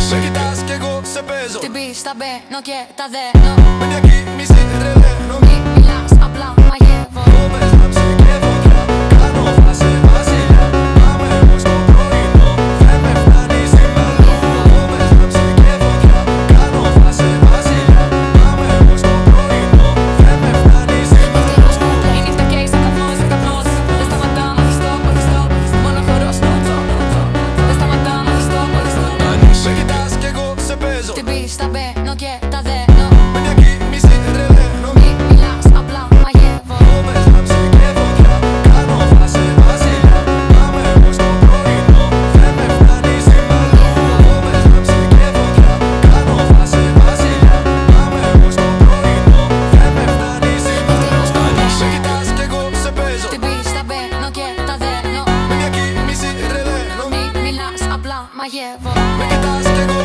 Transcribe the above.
Σε κοιτάς κι εγώ σε παίζω. Στην πίστα μπαίνω και τα δένω. Με διακίνηση τρελαίνω. Μη μιλάς, απλά μαγεύω. Κόβες να ψυχεύω πια. Κάνω φάση βασιλιά. Πάμε όμως το πρωινό. Δεν με φτάνει σήμερα. Κόβες να ψυχεύω πια. Κάνω φάση βασιλιά. Πάμε όμως το πρωινό. Δεν με φτάνει σήμερα. Ευτυχώς που πλέει νύχτα και είσαι καπνός. Δεν σταματάμε, stop. Μόνο χορός, stop. Δεν σταματάμε, stop. Σε κοιτάς κι εγώ σε παίζω. Στην πίστα μπαίνω και τα δένω. Με διακίνηση τρελαίνω. Μη μιλάς, απλά μαγεύω. Κόβες να ψυχεύω πια. Κάνω φάση βασιλιά. Πάμε όμως το πρωινό. Δεν με φτάνει σήμερα. Κόβες να ψυχεύω πια. Κάνω φάση βασιλιά. Πάμε όμως το πρωινό. Δεν με φτάνει σήμερα. Σε κοιτάς κι εγώ σε παίζω. Στην πίστα μπαίνω και τα δένω. Με διακίνηση τρελαίνω. Μη μιλάς, απλά μαγεύω. Με κοιτάς κι εγώ